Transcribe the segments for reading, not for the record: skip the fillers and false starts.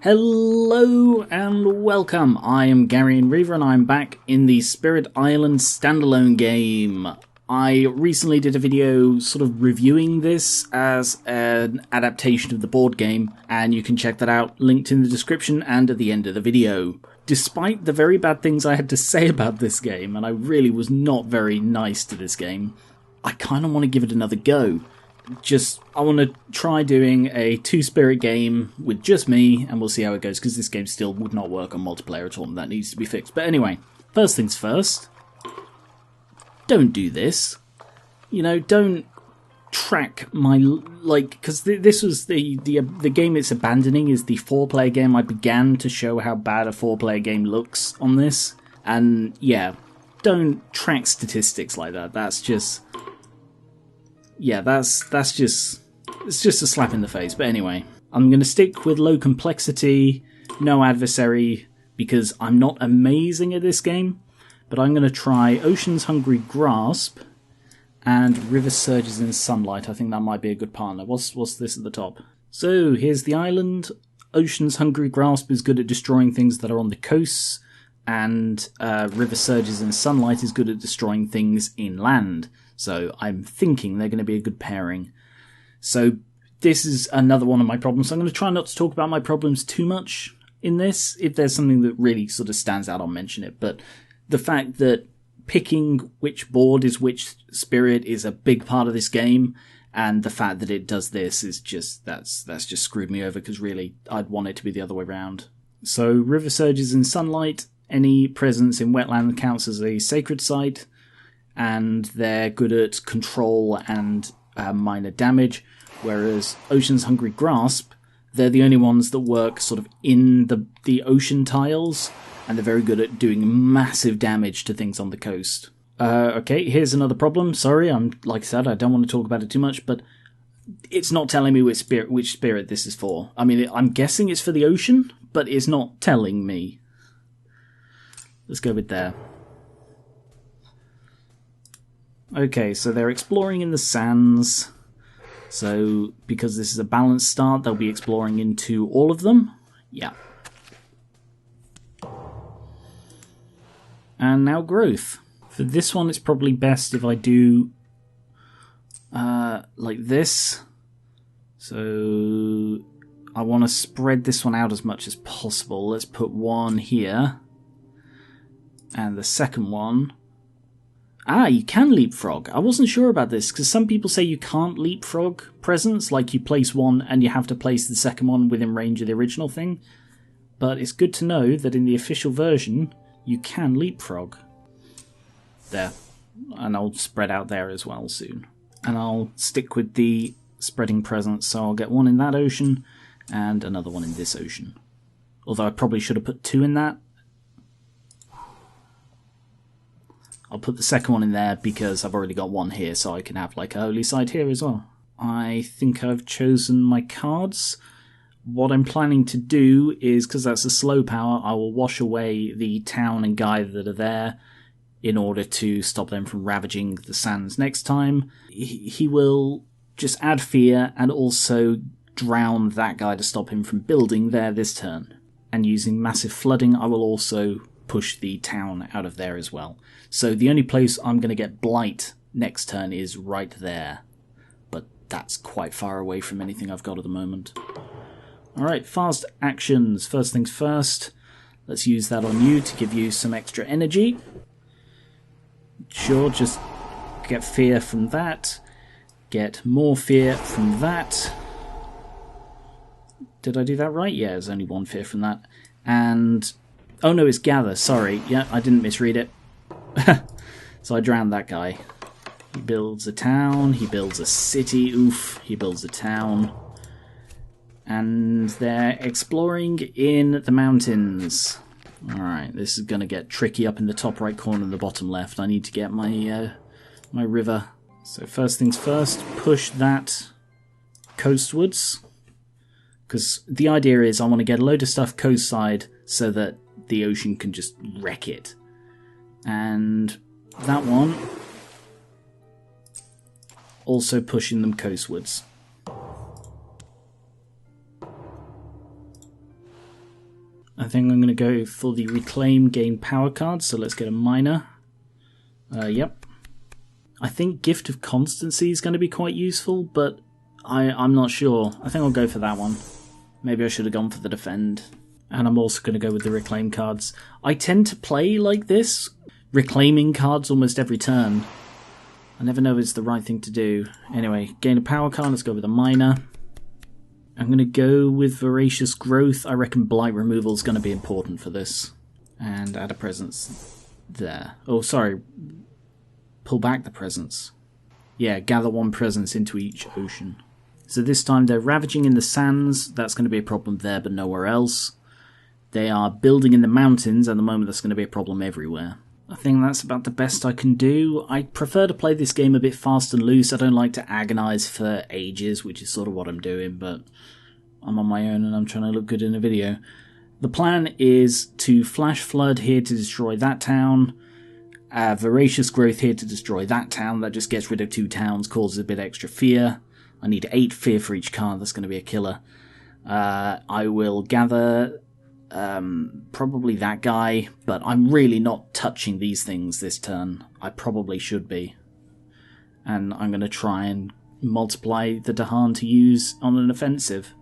Hello and welcome, I am Gary and Reaver and I'm back in the Spirit Island standalone game. I recently did a video sort of reviewing this as an adaptation of the board game, and you can check that out, linked in the description and at the end of the video. Despite the very bad things I had to say about this game, and I really was not very nice to this game, I kind of want to give it another go. I want to try doing a two-spirit game with just me, and we'll see how it goes, because this game still would not work on multiplayer at all, and that needs to be fixed. But anyway, first things first, don't do this. You know, don't track my, because this was the game it's abandoning is the 4-player game. I began to show how bad a 4-player game looks on this, and yeah, don't track statistics like that. That's just... yeah, it's just a slap in the face. But anyway, I'm going to stick with low complexity, no adversary, because I'm not amazing at this game. But I'm going to try Ocean's Hungry Grasp and River Surges in Sunlight. I think that might be a good partner. What's this at the top? So, here's the island. Ocean's Hungry Grasp is good at destroying things that are on the coasts, and River Surges in Sunlight is good at destroying things inland. So I'm thinking they're going to be a good pairing. So this is another one of my problems. So I'm going to try not to talk about my problems too much in this. If there's something that really sort of stands out, I'll mention it. But the fact that picking which board is which spirit is a big part of this game, and the fact that it does this is just, that's just screwed me over, because really I'd want it to be the other way around. So River Surges in Sunlight, any presence in wetland counts as a sacred site, and they're good at control and minor damage, whereas Ocean's Hungry Grasp, they're the only ones that work sort of in the ocean tiles, and they're very good at doing massive damage to things on the coast. Okay, here's another problem. Sorry, like I said, I don't want to talk about it too much, but it's not telling me which spirit this is for. I mean, I'm guessing it's for the ocean, but it's not telling me. Let's go with there. Okay, so they're exploring in the sands. So, because this is a balanced start, they'll be exploring into all of them. Yeah. And now growth. For this one, it's probably best if I do like this. So, I want to spread this one out as much as possible. Let's put one here. And the second one... ah, you can leapfrog. I wasn't sure about this, because some people say you can't leapfrog presents, like you place one and you have to place the second one within range of the original thing. But it's good to know that in the official version, you can leapfrog. There. And I'll spread out there as well soon. And I'll stick with the spreading presents, so I'll get one in that ocean, and another one in this ocean. Although I probably should have put two in that. I'll put the second one in there because I've already got one here, so I can have like a holy site here as well. I think I've chosen my cards. What I'm planning to do is, because that's a slow power, I will wash away the town and guy that are there in order to stop them from ravaging the sands next time. He will just add fear and also drown that guy to stop him from building there this turn. And using massive flooding, I will also push the town out of there as well. So the only place I'm going to get blight next turn is right there. But that's quite far away from anything I've got at the moment. Alright, fast actions. First things first. Let's use that on you to give you some extra energy. Sure, just get fear from that. Get more fear from that. Did I do that right? Yeah, there's only one fear from that. And... oh no, it's gather, sorry. Yeah, I didn't misread it. So I drowned that guy. He builds a town, he builds a city, oof, he builds a town. And they're exploring in the mountains. Alright, this is going to get tricky up in the top right corner and the bottom left. I need to get my my river. So first things first, push that coastwards. Because the idea is I want to get a load of stuff coastside so that the ocean can just wreck it. And that one also pushing them coastwards. I think I'm going to go for the reclaim gain power card, so let's get a miner. Yep. I think Gift of Constancy is going to be quite useful, but I'm not sure. I think I'll go for that one. Maybe I should have gone for the defend. And I'm also going to go with the reclaim cards. I tend to play like this, reclaiming cards almost every turn. I never know if it's the right thing to do. Anyway, gain a power card, let's go with a miner. I'm going to go with Voracious Growth. I reckon Blight Removal is going to be important for this. And add a presence there. Oh, sorry. Pull back the presence. Yeah, gather one presence into each ocean. So this time they're ravaging in the sands. That's going to be a problem there, but nowhere else. They are building in the mountains. At the moment, that's going to be a problem everywhere. I think that's about the best I can do. I prefer to play this game a bit fast and loose. I don't like to agonise for ages, which is sort of what I'm doing, but I'm on my own and I'm trying to look good in a video. The plan is to Flash Flood here to destroy that town, Voracious Growth here to destroy that town. That just gets rid of 2 towns, causes a bit extra fear. I need 8 fear for each card. That's going to be a killer. I will gather probably that guy, but I'm really not touching these things this turn. I probably should be. And I'm going to try and multiply the Dahan to use on an offensive.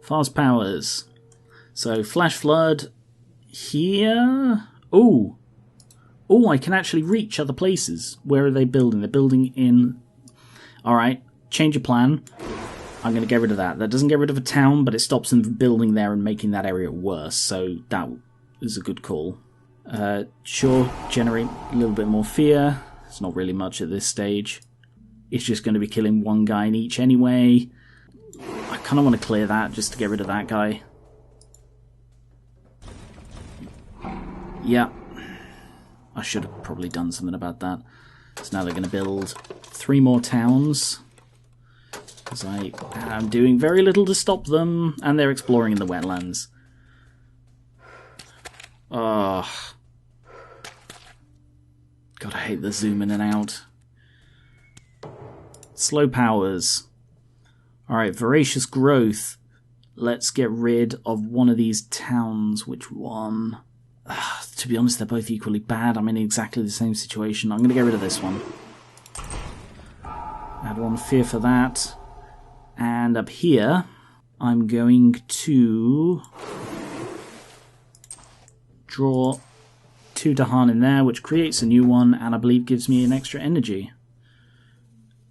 Fast powers. So Flash Flood here. Oh, I can actually reach other places. Where are they building? They're building in... Alright, change of plan. I'm going to get rid of that. That doesn't get rid of a town, but it stops them from building there and making that area worse, so that is a good call. Sure, generate a little bit more fear. It's not really much at this stage. It's just going to be killing one guy in each anyway. I kind of want to clear that just to get rid of that guy. Yeah. I should have probably done something about that. So now they're going to build 3 more towns. Because I am doing very little to stop them, and they're exploring in the wetlands. Oh. God, I hate the zoom in and out. Slow powers. Alright, Voracious Growth. Let's get rid of one of these towns. Which one? To be honest, they're both equally bad. I'm in exactly the same situation. I'm going to get rid of this one. Add 1 fear for that. And up here, I'm going to draw 2 Dahan in there, which creates a new one, and I believe gives me an extra energy.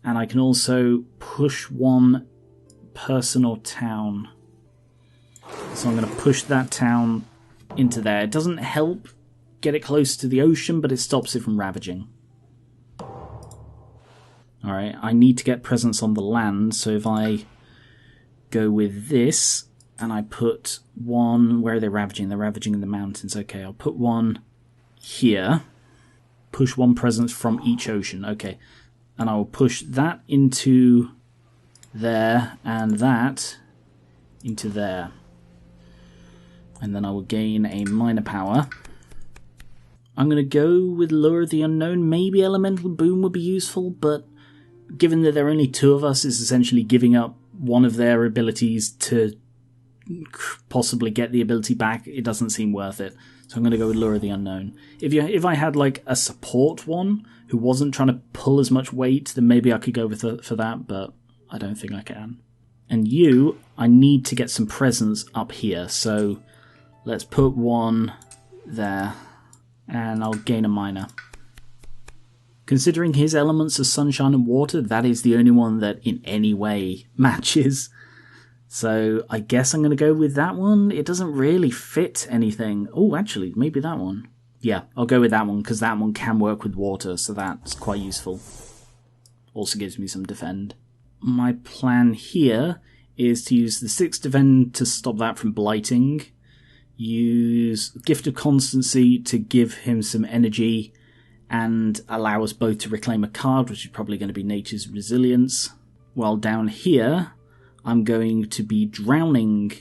And I can also push 1 person or town. So I'm going to push that town into there. It doesn't help get it close to the ocean, but it stops it from ravaging. Alright, I need to get presence on the land, so if I go with this, and I put 1... Where are they ravaging? They're ravaging in the mountains. Okay, I'll put 1 here. Push 1 presence from each ocean. Okay, and I will push that into there, and that into there. And then I will gain a minor power. I'm going to go with Lure of the Unknown. Maybe Elemental Boom would be useful, but given that there are only 2 of us, it's essentially giving up one of their abilities to possibly get the ability back. It doesn't seem worth it. So I'm going to go with Lure of the Unknown. If I had like a support one who wasn't trying to pull as much weight, then maybe I could go for that, but I don't think I can. And I need to get some presence up here, so let's put 1 there, and I'll gain a minor. Considering his elements are sunshine and water, that is the only one that in any way matches. So I guess I'm going to go with that one. It doesn't really fit anything. Oh, actually, maybe that one. Yeah, I'll go with that one, because that one can work with water, so that's quite useful. Also gives me some defend. My plan here is to use the 6 defend to stop that from blighting. Use Gift of Constancy to give him some energy and allow us both to reclaim a card, which is probably going to be Nature's Resilience. While down here, I'm going to be drowning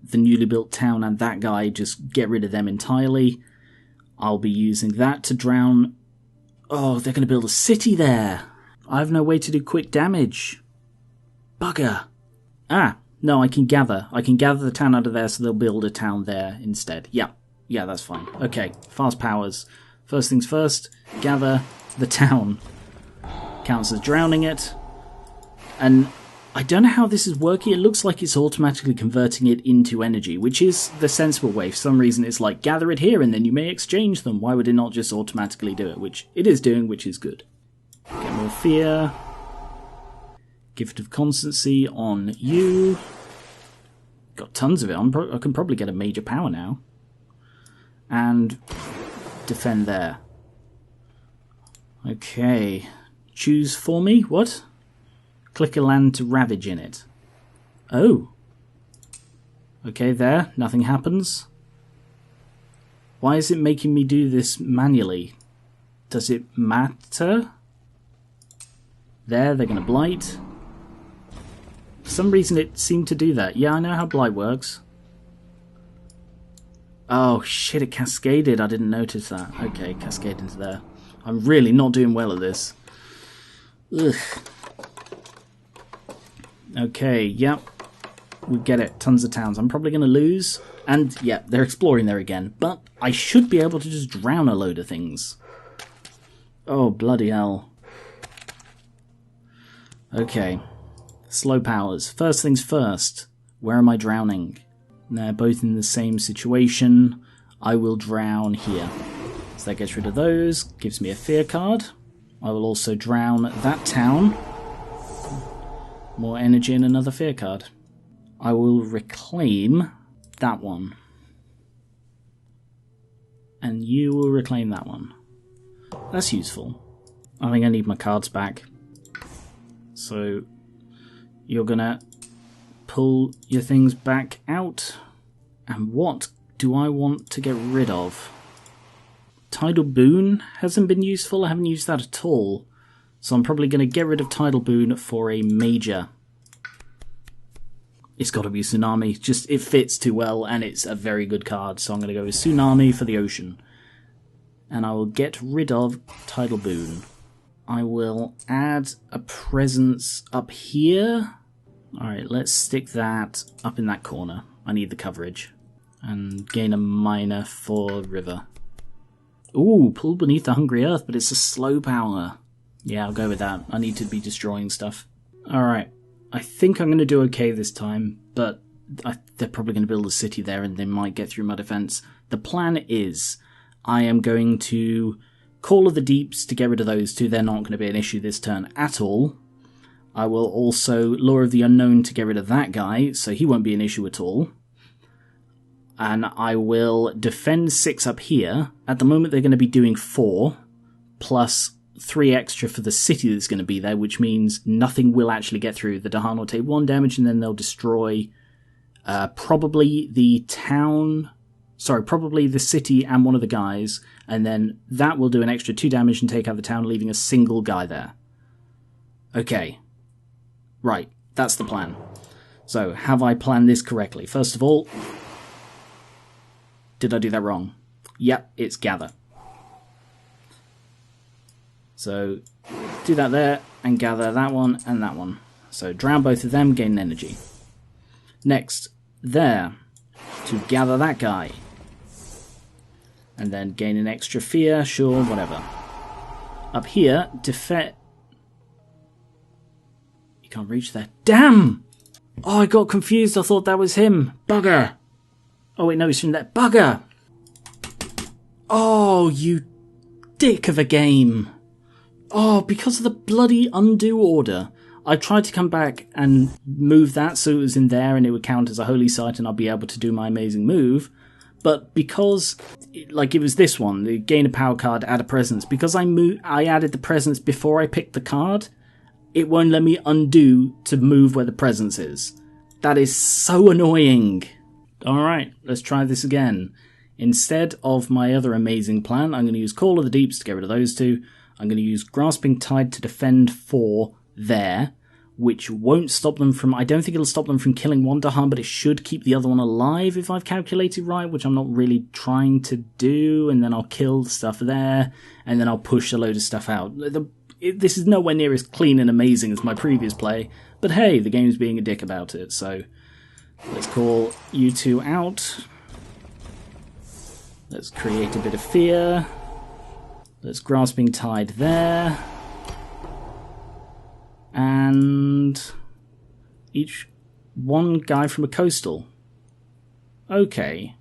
the newly built town and that guy, just get rid of them entirely. I'll be using that to drown... Oh, they're going to build a city there! I have no way to do quick damage. Bugger. Ah, No, I can gather. I can gather the town out of there, so they'll build a town there instead. Yeah, that's fine. Okay, fast powers. First things first, gather the town. Counts as drowning it. And I don't know how this is working. It looks like it's automatically converting it into energy, which is the sensible way. For some reason, it's like, gather it here and then you may exchange them. Why would it not just automatically do it? Which it is doing, which is good. Get more fear. Gift of constancy on you. Got tons of it. I can probably get a major power now. And defend there. Okay. Choose for me. What? Click a land to ravage in it. Oh. Okay, there. Nothing happens. Why is it making me do this manually? Does it matter? There, they're going to blight. For some reason it seemed to do that. Yeah, I know how blight works. Oh shit, it cascaded. I didn't notice that. Okay, cascade into there. I'm really not doing well at this. Ugh. Okay, yep. We get it. Tons of towns. I'm probably going to lose. And, yeah, they're exploring there again. But I should be able to just drown a load of things. Oh, bloody hell. Okay. Slow powers. First things first. Where am I drowning? They're both in the same situation. I will drown here. So that gets rid of those. Gives me a fear card. I will also drown that town. More energy and another fear card. I will reclaim that one. And you will reclaim that one. That's useful. I think I need my cards back. So you're gonna pull your things back out. And what do I want to get rid of? Tidal Boon hasn't been useful. I haven't used that at all. So I'm probably going to get rid of Tidal Boon for a major. It's got to be Tsunami. Just, it fits too well, and it's a very good card. So I'm going to go with Tsunami for the ocean. And I will get rid of Tidal Boon. I will add a presence up here. Alright, let's stick that up in that corner. I need the coverage. And gain a minor for river. Ooh, pull beneath the hungry earth, but it's a slow power. Yeah, I'll go with that. I need to be destroying stuff. Alright, I think I'm going to do okay this time, but they're probably going to build a city there and they might get through my defense. The plan is, I am going to Call of the Deeps to get rid of those two. They're not going to be an issue this turn at all. I will also Lure of the Unknown to get rid of that guy, so he won't be an issue at all. And I will defend 6 up here. At the moment they're going to be doing 4, plus 3 extra for the city that's going to be there, which means nothing will actually get through. The Dahan will take 1 damage and then they'll destroy probably the town... Sorry, probably the city and one of the guys, and then that will do an extra 2 damage and take out the town, leaving a single guy there. Okay. Right, that's the plan. So, have I planned this correctly? First of all... Did I do that wrong? Yep, it's gather. So, do that there, and gather that one and that one. So, drown both of them, gain energy. Next, there, to gather that guy. And then gain an extra fear, sure, whatever. Up here, defend... You can't reach there. Damn! Oh, I got confused, I thought that was him. Bugger! Oh wait, no, he's from there. Bugger! Oh, you dick of a game. Oh, because of the bloody undo order. I tried to come back and move that so it was in there and it would count as a holy site and I'll be able to do my amazing move. But because, like, it was this one, the gain a power card, add a presence. Because I added the presence before I picked the card, it won't let me undo to move where the presence is. That is so annoying. Alright, let's try this again. Instead of my other amazing plan, I'm going to use Call of the Deeps to get rid of those two. I'm going to use Grasping Tide to defend 4 there, which won't stop them from... I don't think it'll stop them from killing one Dahan, but it should keep the other one alive if I've calculated right, which I'm not really trying to do, and then I'll kill the stuff there, and then I'll push a load of stuff out. This is nowhere near as clean and amazing as my previous play, but hey, the game's being a dick about it, so Let's call you two out. Let's create a bit of fear. Let's grasping tide there. And each one guy from a coastal. Okay.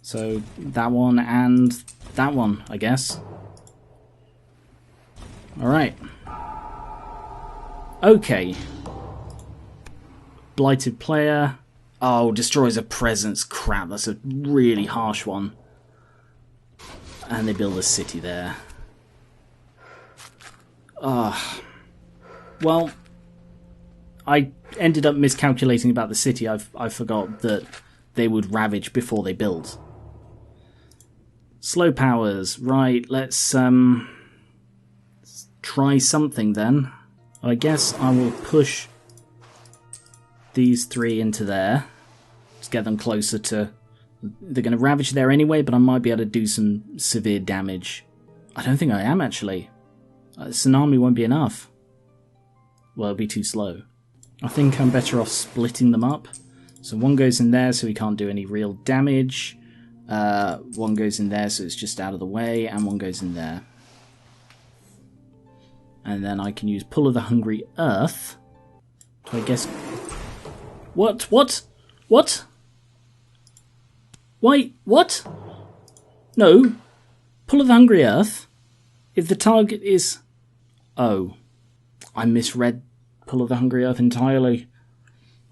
So that one and that one, I guess. Alright. Okay. Blighted player. Oh, destroys a presence. Crap, that's a really harsh one. And they build a city there. Well, I ended up miscalculating about the city. I forgot that they would ravage before they built. Slow powers. Right, let's try something then. I guess I will push these three into there. Let's get them closer to... They're going to ravage there anyway, but I might be able to do some severe damage. I don't think I am, actually. Tsunami won't be enough. Well, it'll be too slow. I think I'm better off splitting them up. So one goes in there so he can't do any real damage. One goes in there so it's just out of the way, and one goes in there. And then I can use Pull of the Hungry Earth. So I guess... What? What? What? Wait, what? No. Pull of the Hungry Earth. If the target is... Oh. I misread Pull of the Hungry Earth entirely.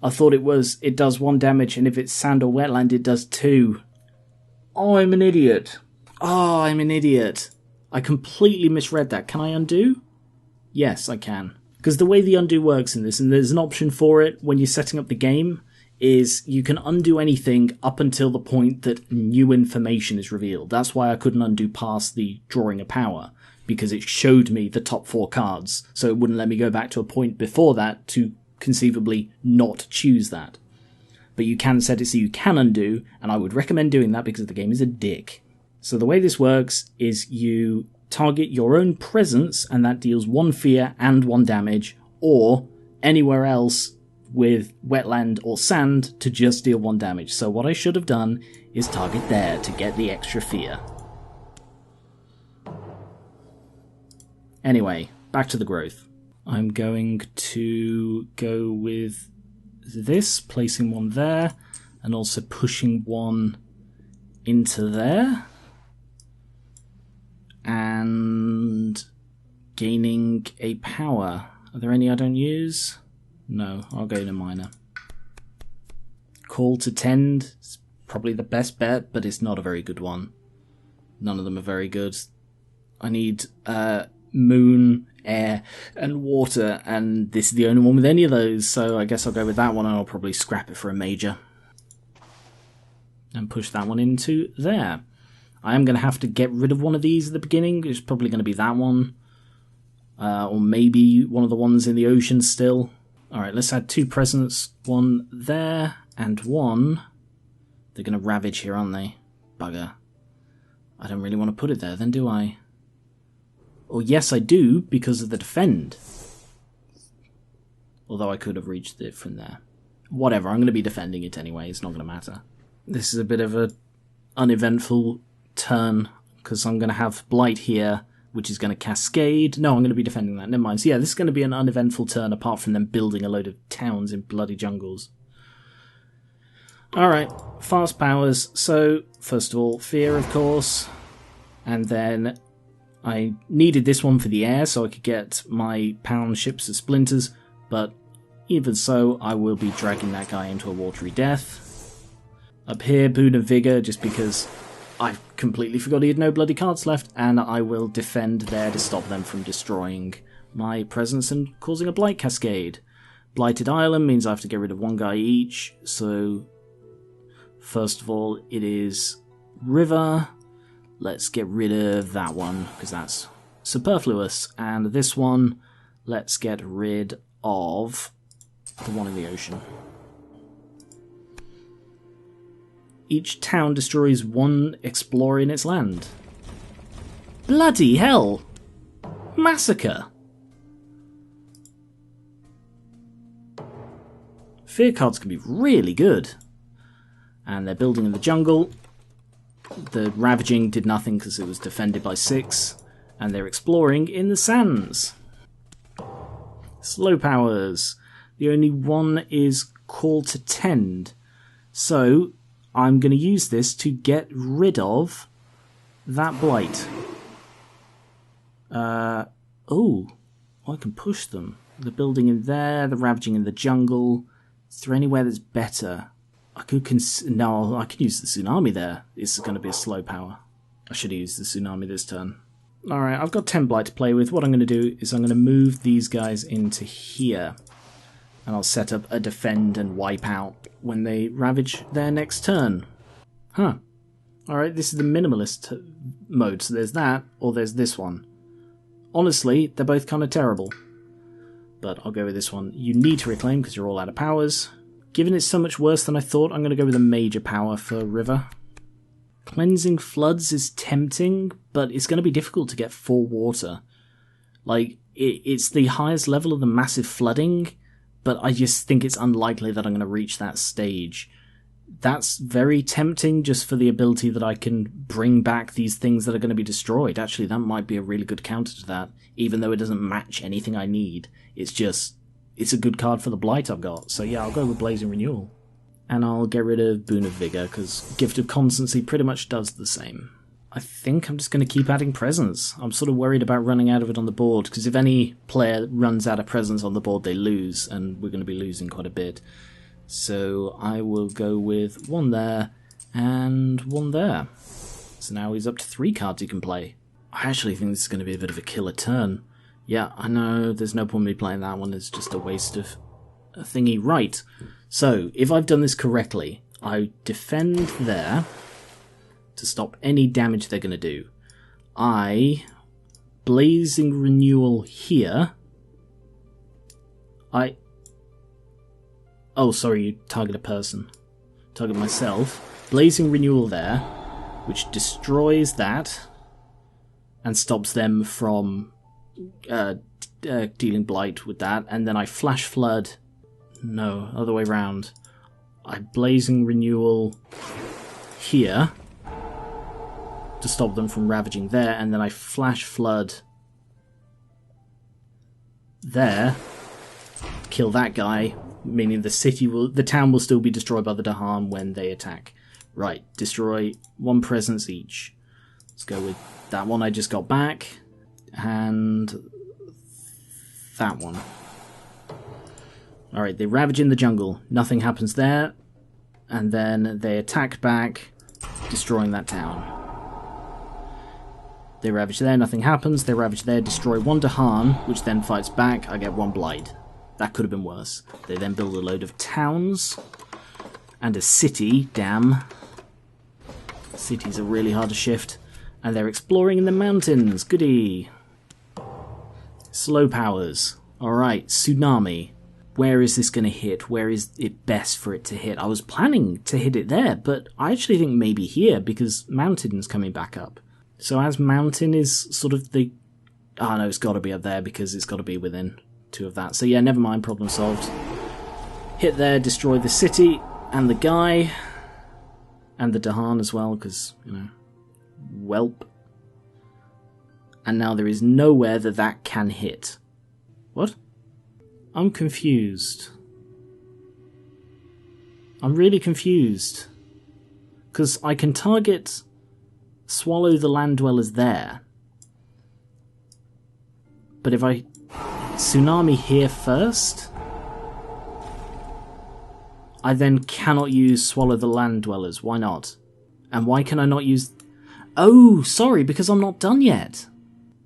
I thought it does 1 damage, and if it's sand or wetland, it does 2. Oh, I'm an idiot. Oh, I'm an idiot. I completely misread that. Can I undo? Yes, I can. Because the way the undo works in this, and there's an option for it when you're setting up the game, is you can undo anything up until the point that new information is revealed. That's why I couldn't undo past the drawing a power, because it showed me the top 4 cards, so it wouldn't let me go back to a point before that to conceivably not choose that. But you can set it so you can undo, and I would recommend doing that because the game is a dick. So the way this works is you target your own presence, and that deals 1 fear and 1 damage, or anywhere else with wetland or sand to just deal 1 damage. So what I should have done is target there to get the extra fear. Anyway, back to the growth. I'm going to go with this, placing 1 there, and also pushing 1 into there. And gaining a power. Are there any I don't use? No, I'll go to minor. Call to tend is probably the best bet, but it's not a very good one. None of them are very good. I need moon, air, and water, and this is the only one with any of those, so I guess I'll go with that one, and I'll probably scrap it for a major. And push that one into there. I am going to have to get rid of one of these at the beginning. It's probably going to be that one. Or maybe one of the ones in the ocean still. Alright, let's add 2 presents. 1 there, and 1... They're going to ravage here, aren't they? Bugger. I don't really want to put it there then, do I? Or yes, I do, because of the defend. Although I could have reached it from there. Whatever, I'm going to be defending it anyway. It's not going to matter. This is a bit of a uneventful turn, because I'm going to have Blight here, which is going to cascade. No, I'm going to be defending that. Never mind. So yeah, this is going to be an uneventful turn, apart from them building a load of towns in bloody jungles. Alright, fast powers. So, first of all, fear, of course. And then I needed this one for the air, so I could get my pound ships of splinters, but even so, I will be dragging that guy into a watery death. Up here, Boon of Vigor, just because I completely forgot he had no bloody cards left, and I will defend there to stop them from destroying my presence and causing a Blight Cascade. Blighted Island means I have to get rid of 1 guy each, so first of all it is River. Let's get rid of that one, because that's superfluous, and this one, let's get rid of the one in the ocean. Each town destroys 1 explorer in its land. Bloody hell! Massacre! Fear cards can be really good. And they're building in the jungle. The ravaging did nothing because it was defended by 6. And they're exploring in the sands. Slow powers. The only one is call to tend. So I'm going to use this to get rid of that blight. Oh, I can push them. The building in there, the ravaging in the jungle. Is there anywhere that's better? I could no, I could use the tsunami there. It's going to be a slow power. I should have used the tsunami this turn. Alright, I've got 10 blight to play with. What I'm going to do is I'm going to move these guys into here. And I'll set up a defend and wipe out when they ravage their next turn. Huh. Alright, this is the minimalist mode. So there's that, or there's this one. Honestly, they're both kind of terrible. But I'll go with this one. You need to reclaim because you're all out of powers. Given it's so much worse than I thought, I'm going to go with a major power for River. Cleansing Floods is tempting, but it's going to be difficult to get 4 water. Like, it's the highest level of the massive flooding, but I just think it's unlikely that I'm going to reach that stage. That's very tempting just for the ability that I can bring back these things that are going to be destroyed. Actually, that might be a really good counter to that, even though it doesn't match anything I need. It's a good card for the Blight I've got. So yeah, I'll go with Blazing Renewal. And I'll get rid of Boon of Vigor, because Gift of Constancy pretty much does the same. I think I'm just going to keep adding presence. I'm sort of worried about running out of it on the board, because if any player runs out of presence on the board, they lose, and we're going to be losing quite a bit. So I will go with 1 there, and 1 there. So now he's up to 3 cards he can play. I actually think this is going to be a bit of a killer turn. Yeah, I know, there's no point in me playing that one, it's just a waste of a thingy. Right, so if I've done this correctly, I defend there to stop any damage they're going to do. I Blazing Renewal here. Oh, sorry, you target a person. Target myself. Blazing Renewal there, which destroys that and stops them from dealing Blight with that. And then I Flash Flood. No, other way round. I Blazing Renewal here to stop them from ravaging there, and then I Flash Flood there, kill that guy, meaning the town will still be destroyed by the Dahan when they attack. Right, destroy 1 presence each. Let's go with that one I just got back, and that one. Alright, they ravage in the jungle, nothing happens there, and then they attack back, destroying that town. They ravage there, nothing happens, they ravage there, destroy 1 Dahan, which then fights back, I get 1 Blight. That could have been worse. They then build a load of towns, and a city, damn. Cities are really hard to shift, and they're exploring in the mountains, goody. Slow powers. Alright, Tsunami. Where is this going to hit? Where is it best for it to hit? I was planning to hit it there, but I actually think maybe here, because Mountain's coming back up. So as Mountain is sort of the... Oh no, it's got to be up there, because it's got to be within 2 of that. So yeah, never mind, problem solved. Hit there, destroy the city, and the guy, and the Dahan as well, because, you know, whelp. And now there is nowhere that can hit. What? I'm confused. I'm really confused. Because I can target Swallow the Land Dwellers there. But if I Tsunami here first, I then cannot use Swallow the Land Dwellers. Why not? And why can I not use... Oh, sorry, because I'm not done yet.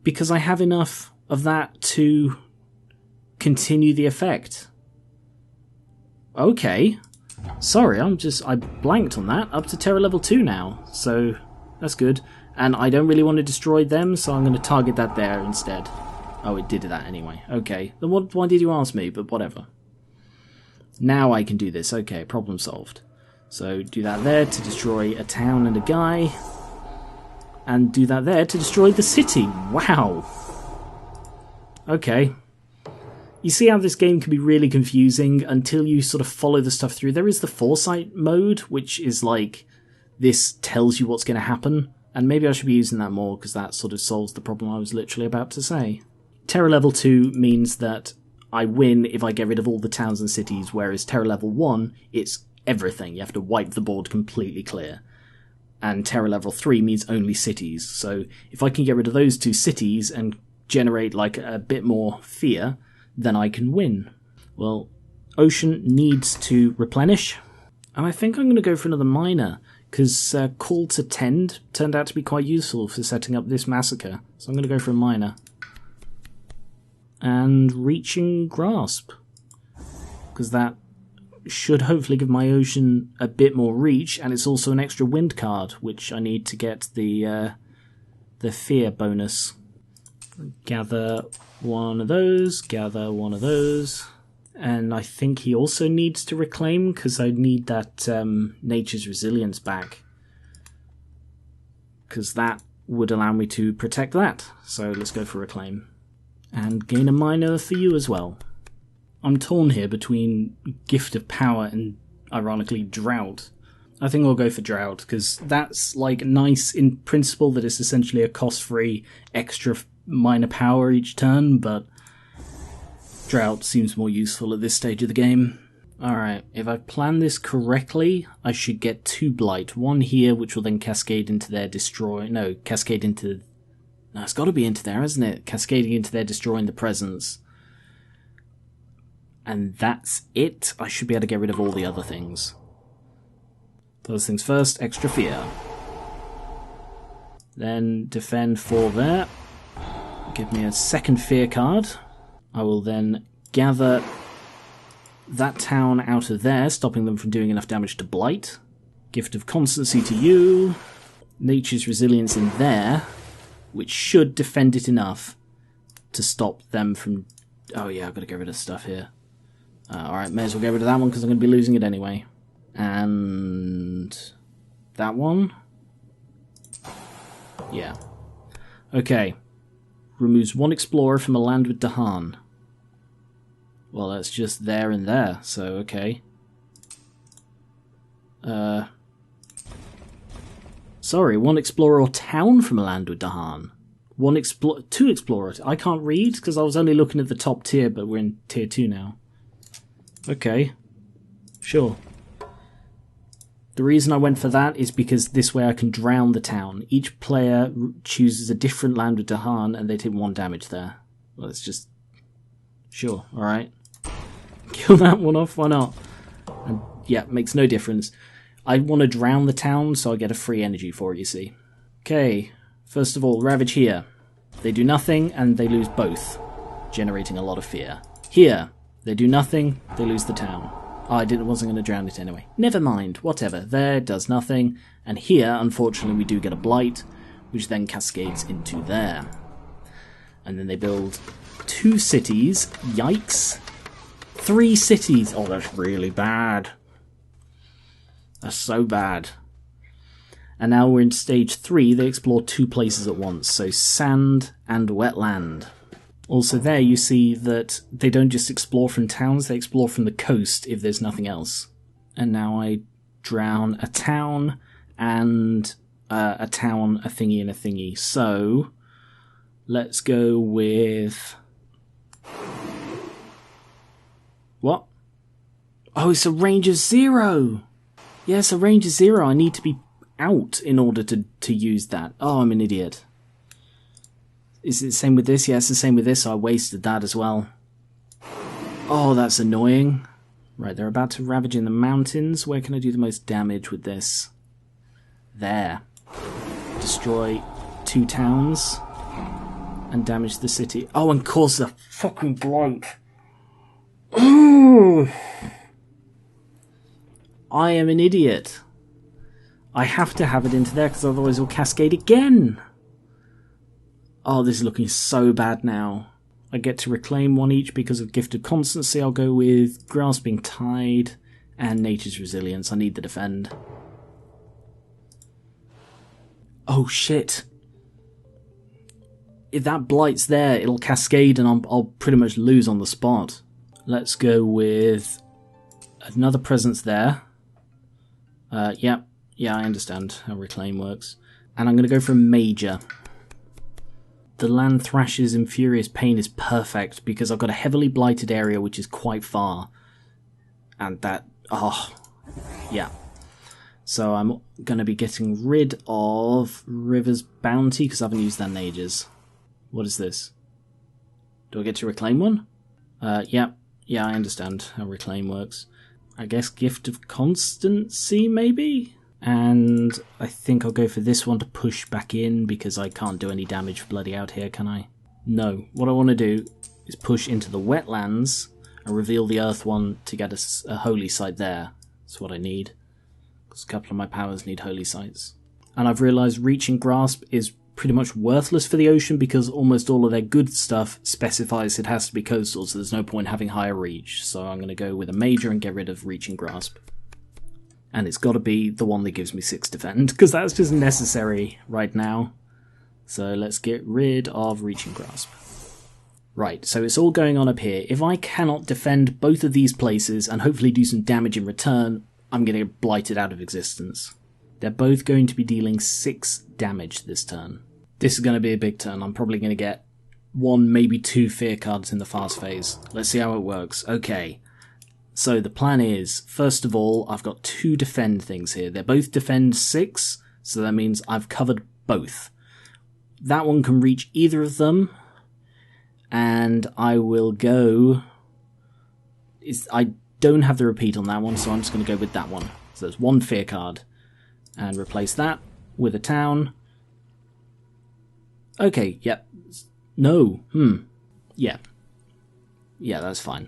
Because I have enough of that to continue the effect. Okay. Sorry, I blanked on that. Up to Terror level 2 now, so that's good. And I don't really want to destroy them, so I'm going to target that there instead. Oh, it did that anyway. Okay. Then why did you ask me? But whatever. Now I can do this. Okay, problem solved. So do that there to destroy a town and a guy. And do that there to destroy the city. Wow. Okay. You see how this game can be really confusing until you sort of follow the stuff through. There is the foresight mode, which is like, this tells you what's going to happen. And maybe I should be using that more, because that sort of solves the problem I was literally about to say. Terror level 2 means that I win if I get rid of all the towns and cities, whereas terror level 1, it's everything. You have to wipe the board completely clear. And terror level 3 means only cities. So if I can get rid of those 2 cities and generate like a bit more fear, then I can win. Well, ocean needs to replenish. And I think I'm going to go for another miner, because call to tend turned out to be quite useful for setting up this massacre. So I'm going to go for a miner. And reaching grasp, because that should hopefully give my ocean a bit more reach, and it's also an extra wind card, which I need to get the fear bonus. Gather one of those, gather one of those, and I think he also needs to reclaim, because I need that nature's resilience back, because that would allow me to protect that. So let's go for reclaim. And gain a miner for you as well. I'm torn here between Gift of Power and, ironically, Drought. I think I'll go for Drought, because that's like nice in principle that it's essentially a cost-free extra minor power each turn, but Drought seems more useful at this stage of the game. Alright, if I plan this correctly, I should get 2 Blight. One here, which will then cascade into their destroy... No, cascade into... No, it's got to be into there, hasn't it? Cascading into there, destroying the presence. And that's it. I should be able to get rid of all the other things. First things first, extra fear. Then defend 4 there. Give me a second fear card. I will then gather that town out of there, stopping them from doing enough damage to blight. Gift of Constancy to you. Nature's Resilience in there, which should defend it enough to stop them from... Oh yeah, I've got to get rid of stuff here. Alright, may as well get rid of that one, because I'm going to be losing it anyway. And... that one? Yeah. Okay. Removes 1 explorer from a land with Dahan. Well, that's just there and there, so okay. Sorry, 1 explorer or town from a land with Dahan. 2 explorers. I can't read because I was only looking at the top tier, but we're in tier 2 now. Okay. Sure. The reason I went for that is because this way I can drown the town. Each player chooses a different land with Dahan and they take 1 damage there. Well, it's just... Sure, alright. Kill that one off, why not? And yeah, makes no difference. I want to drown the town, so I get a free energy for it, you see. Okay, first of all, Ravage here. They do nothing, and they lose both, generating a lot of fear. Here, they do nothing, they lose the town. Oh, I wasn't going to drown it anyway. Never mind, whatever. There, does nothing. And here, unfortunately, we do get a blight, which then cascades into there. And then they build 2 cities. Yikes. 3 cities. Oh, that's really bad. That's so bad. And now we're in stage 3. They explore 2 places at once. So sand and wetland. Also there you see that they don't just explore from towns, they explore from the coast if there's nothing else. And now I drown a town and a town, a thingy and a thingy. So let's go with... What? Oh, it's a range of 0! Yes, a range of 0. I need to be out in order to use that. Oh, I'm an idiot. Is it the same with this? Yeah, it's the same with this, so I wasted that as well. Oh, that's annoying. Right, they're about to ravage in the mountains. Where can I do the most damage with this? There. Destroy 2 towns. And damage the city. Oh, and cause the fucking blight. Ooh. I am an idiot. I have to have it into there, because otherwise it'll cascade again. Oh, this is looking so bad now. I get to reclaim 1 each because of Gift of Constancy. I'll go with Grasping Tide and Nature's Resilience. I need the defend. Oh, shit. if that blight's there, it'll cascade and I'll pretty much lose on the spot. Let's go with another presence there. Yeah, I understand how reclaim works. And I'm going to go for a major. The Land Thrasher's Infurious Pain is perfect because I've got a heavily blighted area which is quite far. And that... yeah. So I'm going to be getting rid of River's Bounty because I haven't used that in ages. What is this? Do I get to reclaim one? Yeah, I understand how reclaim works. I guess Gift of Constancy, maybe? And I think I'll go for this one to push back in because I can't do any damage bloody out here, can I? No. What I want to do is push into the wetlands and reveal the earth one to get a holy site there. That's what I need. Because a couple of my powers need holy sites. And I've realised Reaching Grasp is pretty much worthless for the ocean because almost all of their good stuff specifies it has to be coastal, so there's no point having higher reach. So I'm going to go with a major and get rid of Reaching Grasp. And it's got to be the one that gives me 6 defend, because that's just necessary right now. So let's get rid of Reaching Grasp. Right, so it's all going on up here. If I cannot defend both of these places and hopefully do some damage in return, I'm going to get blighted out of existence. They're both going to be dealing 6 damage this turn. This is going to be a big turn. I'm probably going to get 1, maybe 2 fear cards in the fast phase. Let's see how it works. Okay. So the plan is, first of all, I've got 2 defend things here. They're both defend 6, so that means I've covered both. That one can reach either of them, and I will go... I don't have the repeat on that one, so I'm just going to go with that one. So there's 1 fear card, and replace that with a town. Okay, yep. No, yeah. Yeah, that's fine.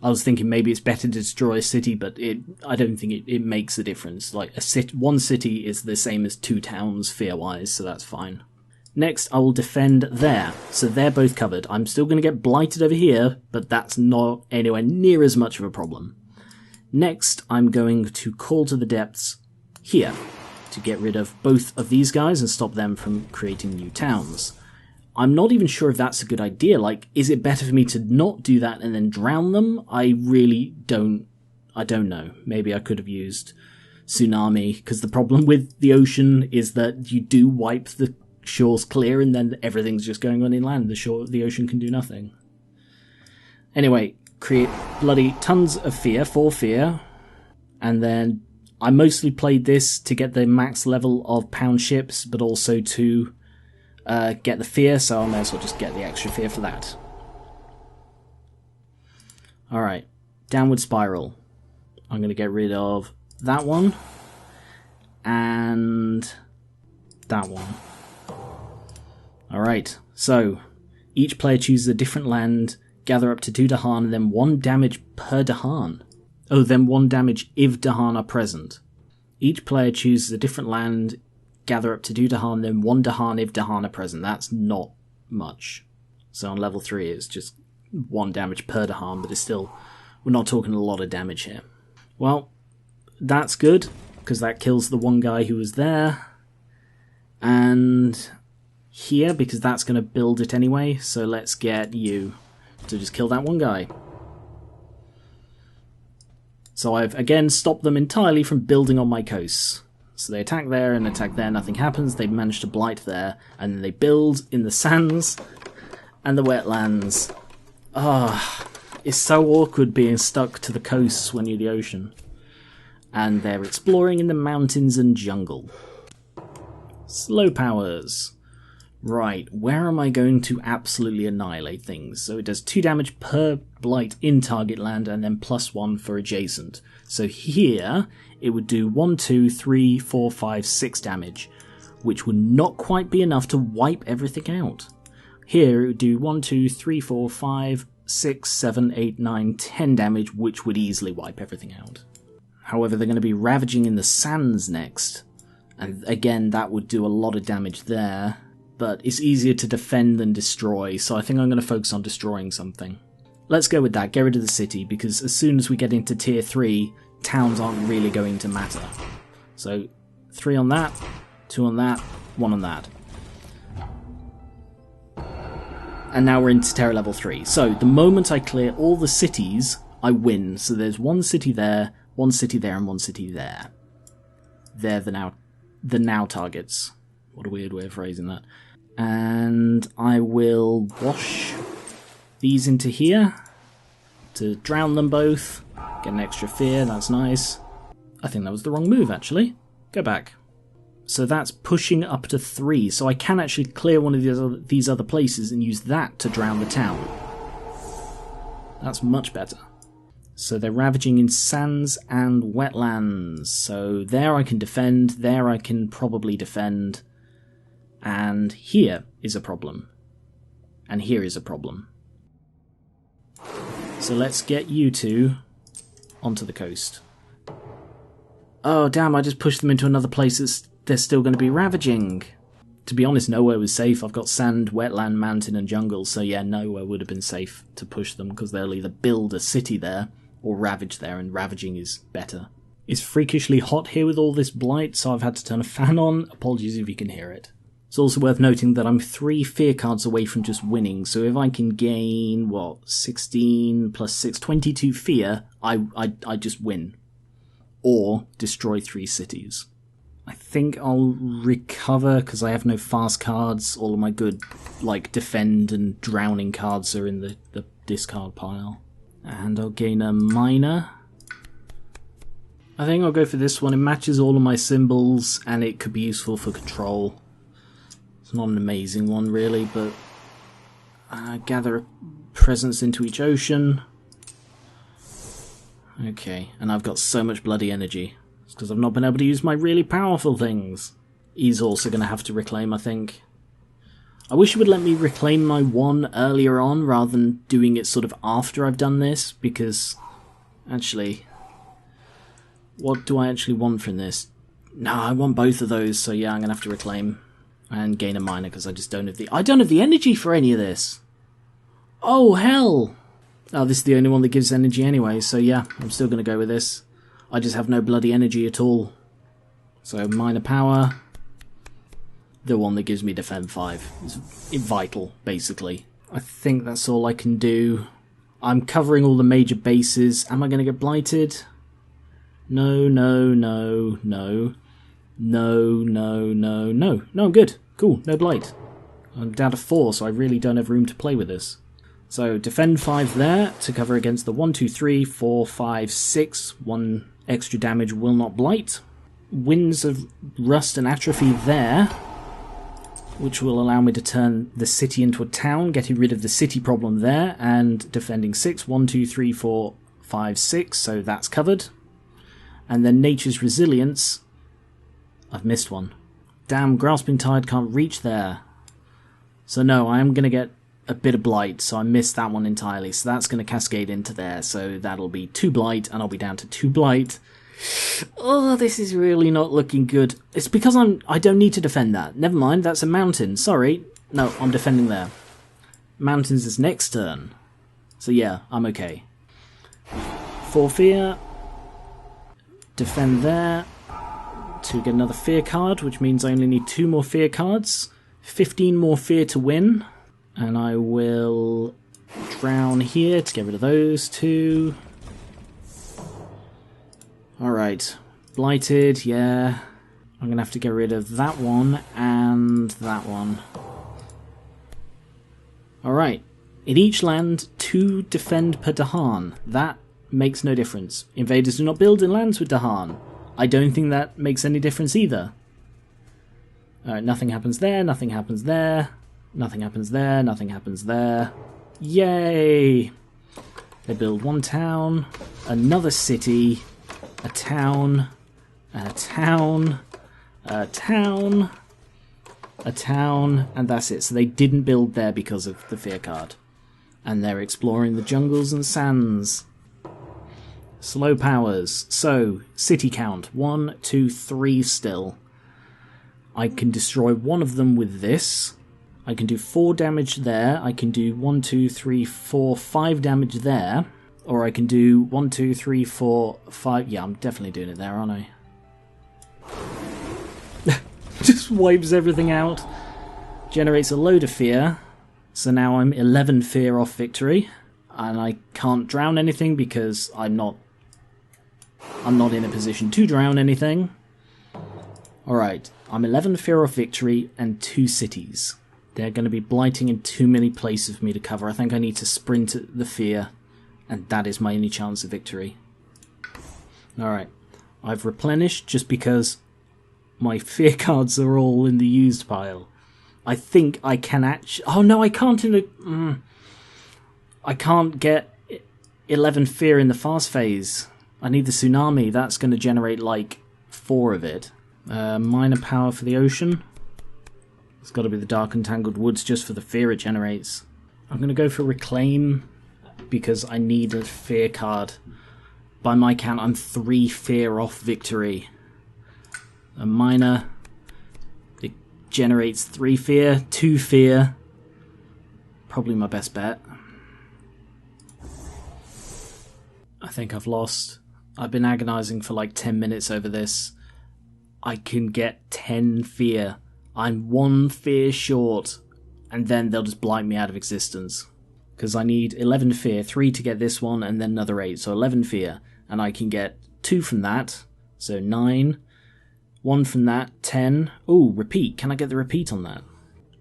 I was thinking maybe it's better to destroy a city, but I don't think it makes a difference. Like, one city is the same as 2 towns, fear-wise, so that's fine. Next, I will defend there. So they're both covered. I'm still going to get blighted over here, but that's not anywhere near as much of a problem. Next, I'm going to call to the depths here to get rid of both of these guys and stop them from creating new towns. I'm not even sure if that's a good idea. Like, is it better for me to not do that and then drown them? I really don't... I don't know. Maybe I could have used Tsunami, because the problem with the ocean is that you do wipe the shores clear and then everything's just going on inland. The ocean can do nothing. Anyway, create bloody tons of fear, 4 fear, and then I mostly played this to get the max level of pound ships, but also to get the fear, so I may as well just get the extra fear for that. Alright, Downward Spiral. I'm going to get rid of that one, and that one. Alright, so each player chooses a different land, gather up to 2 Dahan, and then 1 damage per Dahan. Oh, then 1 damage if Dahan are present. Each player chooses a different land, gather up to 2 Dahan, then 1 Dahan if Dahan are present. That's not much. So on level 3 it's just 1 damage per Dahan, but it's still... we're not talking a lot of damage here. Well, that's good, because that kills the one guy who was there. And here, because that's going to build it anyway, so let's get you to just kill that one guy. So I've again stopped them entirely from building on my coasts. So they attack there and attack there, nothing happens, they manage to blight there, and then they build in the sands and the wetlands. It's so awkward being stuck to the coasts when you're the ocean. And they're exploring in the mountains and jungle. Slow powers. Right, where am I going to absolutely annihilate things? So it does 2 damage per blight in target land and then +1 for adjacent. So here it would do 1, 2, 3, 4, 5, 6 damage, which would not quite be enough to wipe everything out. Here it would do 1, 2, 3, 4, 5, 6, 7, 8, 9, 10 damage, which would easily wipe everything out. However, they're going to be ravaging in the sands next, and again that would do a lot of damage there. But it's easier to defend than destroy, so I think I'm going to focus on destroying something. Let's go with that, get rid of the city, because as soon as we get into tier 3, towns aren't really going to matter. So 3 on that, 2 on that, 1 on that. And now we're into terror level 3. So, the moment I clear all the cities, I win. So there's one city there, and one city there. They're the now targets. What a weird way of phrasing that. And I will wash these into here to drown them both. Get an extra fear, that's nice. I think that was the wrong move, actually. Go back. So that's pushing up to 3, so I can actually clear one of these other places and use that to drown the town. That's much better. So they're ravaging in sands and wetlands. So there I can defend, there I can probably defend. And here is a problem. And here is a problem. So let's get you two onto the coast. Oh damn, I just pushed them into another place that's they're still going to be ravaging. To be honest, nowhere was safe. I've got sand, wetland, mountain and jungle, so yeah, nowhere would have been safe to push them, because they'll either build a city there or ravage there, and ravaging is better. It's freakishly hot here with all this blight, so I've had to turn a fan on. Apologies if you can hear it. It's also worth noting that I'm 3 fear cards away from just winning, so if I can gain, 16 plus 6, 22 fear, I just win. Or destroy 3 cities. I think I'll recover because I have no fast cards. All of my good, defend and drowning cards are in the discard pile. And I'll gain a miner. I think I'll go for this one. It matches all of my symbols and it could be useful for control. It's not an amazing one really, but gather a presence into each ocean. Okay, and I've got so much bloody energy. It's because I've not been able to use my really powerful things. He's also going to have to reclaim, I think. I wish it would let me reclaim my 1 earlier on, rather than doing it sort of after I've done this, because, actually, what do I actually want from this? No, I want both of those, so yeah, I'm going to have to reclaim and gain a miner, because I just don't have the energy for any of this. Oh, hell! Oh, this is the only one that gives energy anyway, so yeah, I'm still going to go with this. I just have no bloody energy at all. So, minor power. The one that gives me defend 5. It's vital, basically. I think that's all I can do. I'm covering all the major bases. Am I going to get blighted? No, no, no, no. No, no, no, no. No, I'm good. Cool, no blight. I'm down to 4, so I really don't have room to play with this. So, defend 5 there to cover against the 1, 2, 3, 4, 5, 6. 1 extra damage will not blight. Winds of Rust and Atrophy there, which will allow me to turn the city into a town, getting rid of the city problem there, and defending 6. 1, 2, 3, 4, 5, 6, so that's covered. And then Nature's Resilience. I've missed one. Damn, Grasping Tide can't reach there. So no, I am going to get a bit of blight, so I missed that one entirely, so that's going to cascade into there, so that'll be 2 blight, and I'll be down to 2 blight. Oh, this is really not looking good. It's because I don't need to defend that. Never mind, that's a mountain, sorry. No, I'm defending there. Mountains is next turn. So yeah, I'm okay. 4 fear. Defend there. To get another fear card, which means I only need 2 more fear cards. 15 more fear to win. And I will drown here to get rid of those 2. Alright. Blighted, yeah. I'm going to have to get rid of that one and that one. Alright. In each land, 2 defend per Dahan. That makes no difference. Invaders do not build in lands with Dahan. I don't think that makes any difference either. Alright, nothing happens there, nothing happens there. Nothing happens there, nothing happens there. Yay! They build 1 town, another city, a town, and a town, a town, a town, and that's it. So they didn't build there because of the fear card. And they're exploring the jungles and sands. Slow powers. So, city count. 1, 2, 3 still. I can destroy one of them with this. I can do 4 damage there. I can do 1, 2, 3, 4, 5 damage there. Or I can do 1, 2, 3, 4, 5... Yeah, I'm definitely doing it there, aren't I? Just wipes everything out. Generates a load of fear. So now I'm 11 fear off victory, and I can't drown anything because I'm not in a position to drown anything. Alright, I'm 11 fear off victory and 2 cities. They're going to be blighting in too many places for me to cover. I think I need to sprint at the fear, and that is my only chance of victory. Alright, I've replenished just because my fear cards are all in the used pile. I think I can actually... Oh no, I can't in the... I can't get 11 fear in the fast phase. I need the tsunami. That's going to generate like 4 of it. Minor power for the ocean. It's got to be the dark and tangled woods just for the fear it generates. I'm going to go for reclaim because I need a fear card. By my count, I'm 3 fear off victory. A minor, it generates 3 fear, 2 fear. Probably my best bet. I think I've lost. I've been agonizing for like 10 minutes over this. I can get 10 fear. I'm 1 fear short, and then they'll just blight me out of existence. Because I need 11 fear, 3 to get this one, and then another 8, so 11 fear. And I can get 2 from that, so 9. 1 from that, 10. Ooh, repeat. Can I get the repeat on that?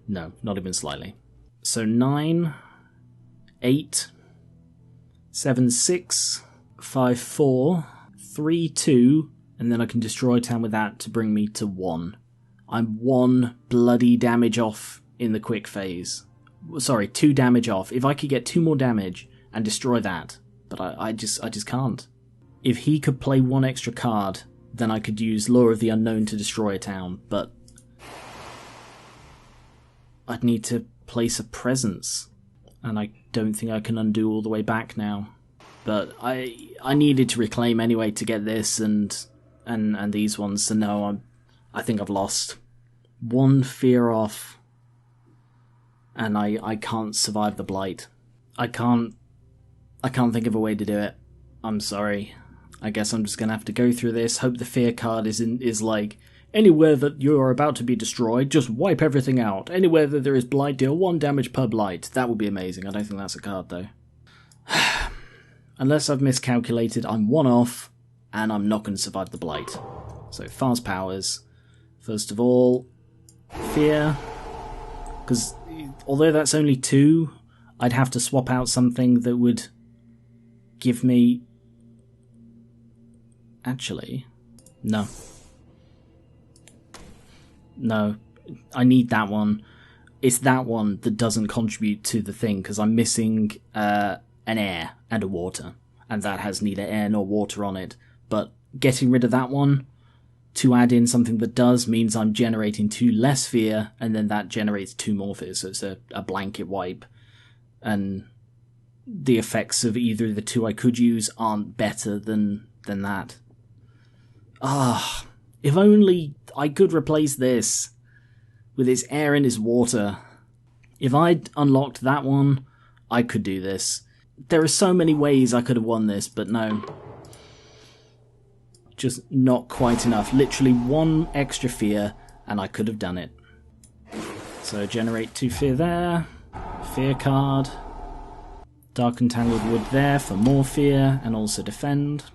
No, not even slightly. So 9, 8, 7, 6, 5, 4, 3, 2, and then I can destroy town with that to bring me to 1. I'm 1 bloody damage off in the quick phase. Sorry, 2 damage off. If I could get 2 more damage and destroy that, but I just can't. If he could play 1 extra card, then I could use Lure of the Unknown to destroy a town, but I'd need to place a presence, and I don't think I can undo all the way back now. But I needed to reclaim anyway to get this and these ones, so no, I think I've lost. 1 fear off, and I can't survive the blight. I can't think of a way to do it. I'm sorry. I guess I'm just gonna have to go through this, hope the fear card is like, anywhere that you're about to be destroyed, just wipe everything out. Anywhere that there is blight, deal 1 damage per blight. That would be amazing. I don't think that's a card though. Unless I've miscalculated, I'm 1 off, and I'm not going to survive the blight. So fast powers. First of all, fear. Because although that's only 2, I'd have to swap out something that would give me... Actually, no. No, I need that one. It's that one that doesn't contribute to the thing, because I'm missing an air and a water, and that has neither air nor water on it. But getting rid of that one to add in something that does means I'm generating 2 less fear, and then that generates 2 more fear, so it's a blanket wipe. And the effects of either of the 2 I could use aren't better than that. Ah, if only I could replace this with its air and its water. If I'd unlocked that one, I could do this. There are so many ways I could have won this, but no. Just not quite enough. Literally 1 extra fear, and I could have done it. So generate 2 fear there. Fear card. Dark and Tangled Wood there for more fear, and also defend.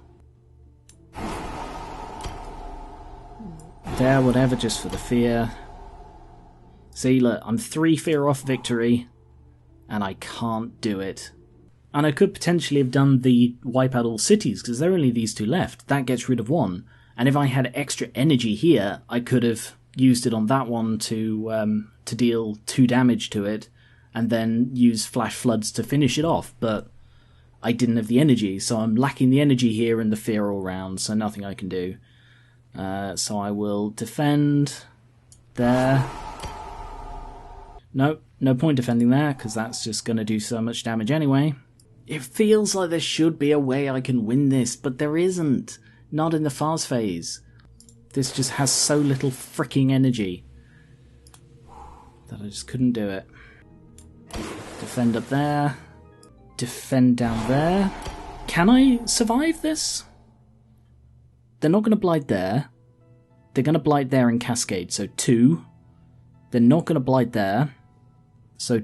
There, whatever, just for the fear. See, look, I'm 3 fear off victory, and I can't do it. And I could potentially have done the wipe out all cities, because there are only these 2 left. That gets rid of 1. And if I had extra energy here, I could have used it on that one to deal 2 damage to it, and then use Flash Floods to finish it off, but I didn't have the energy, so I'm lacking the energy here and the fear all round, so nothing I can do. So I will defend there. Nope, no point defending there, because that's just going to do so much damage anyway. It feels like there should be a way I can win this, but there isn't. Not in the fast phase. This just has so little freaking energy that I just couldn't do it. Defend up there. Defend down there. Can I survive this? They're not going to blight there. They're going to blight there and cascade, so 2. They're not going to blight there. So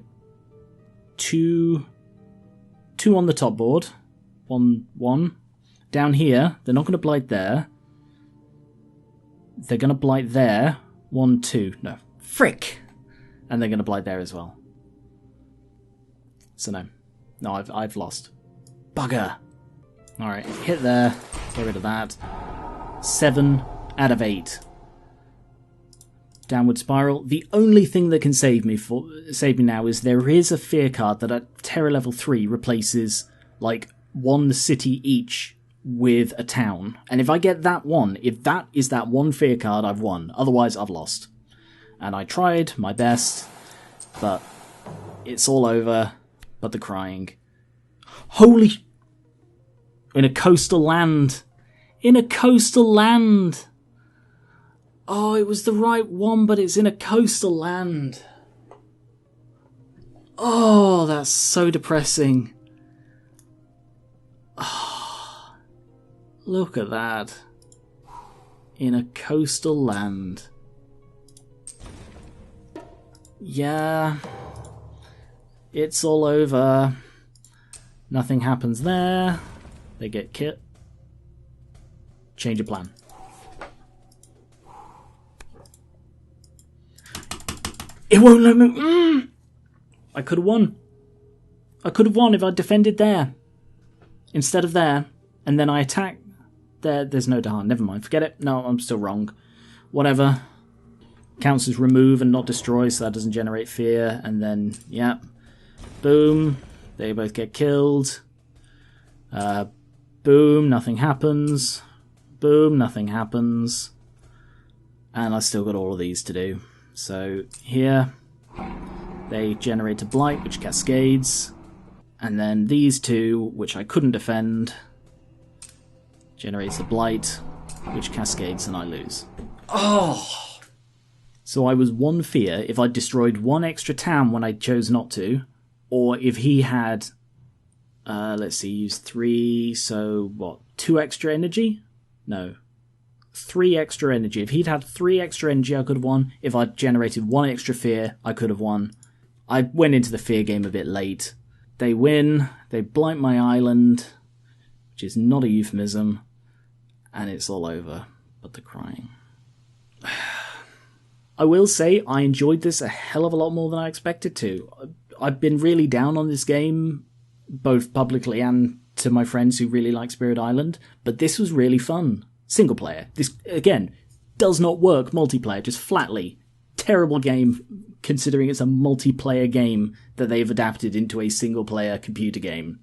two on the top board. One. Down here, they're not going to blight there. They're going to blight there. 1, 2. No. Frick! And they're going to blight there as well. So no. No, I've lost. Bugger! Alright, hit there. Get rid of that. 7 out of 8. Downward spiral. The only thing that can save me now is there is a fear card that at terror level 3 replaces like 1 city each with a town. And if I get that one, if that is that one fear card, I've won. Otherwise, I've lost. And I tried my best, but it's all over. But the crying. Holy... In a coastal land. In a coastal land. Oh, it was the right one, but it's in a coastal land. Oh, that's so depressing. Oh, look at that. In a coastal land. Yeah. It's all over. Nothing happens there. They get kit. Change of plan. It won't let me... I could have won. I could have won if I defended there. Instead of there. And then I attack there. There's no Dahan. Never mind. Forget it. No, I'm still wrong. Whatever. Counts as remove and not destroy, so that doesn't generate fear. And then, yeah. Boom. They both get killed. Boom. Nothing happens. Boom. Nothing happens. And I still got all of these to do. So here, they generate a blight, which cascades. And then these two, which I couldn't defend, generates a blight, which cascades, and I lose. Oh! So I was 1 fear if I destroyed 1 extra town when I chose not to, or if he had, let's see, used 3, so what, 2 extra energy? No. 3 extra energy. If he'd had 3 extra energy, I could have won. If I'd generated 1 extra fear, I could have won. I went into the fear game a bit late. They win. They blight my island, which is not a euphemism, and it's all over. But the crying. I will say I enjoyed this a hell of a lot more than I expected to. I've been really down on this game, both publicly and to my friends who really like Spirit Island, but this was really fun. Single player. This, again, does not work multiplayer, just flatly. Terrible game, considering it's a multiplayer game that they've adapted into a single-player computer game.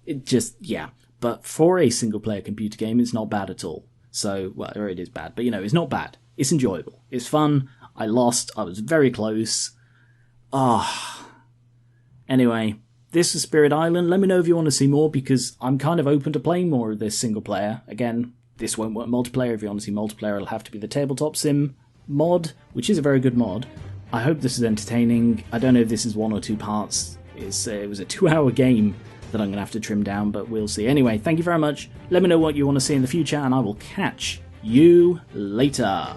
It just, yeah. But for a single-player computer game, it's not bad at all. So, well, or it is bad, but, you know, it's not bad. It's enjoyable. It's fun. I lost. I was very close. Anyway, this is Spirit Island. Let me know if you want to see more, because I'm kind of open to playing more of this single-player. Again, this won't work multiplayer. If you want to see multiplayer, it'll have to be the Tabletop Sim mod, which is a very good mod. I hope this is entertaining. I don't know if this is 1 or 2 parts. It was a 2-hour game that I'm going to have to trim down, but we'll see. Anyway, thank you very much. Let me know what you want to see in the future, and I will catch you later.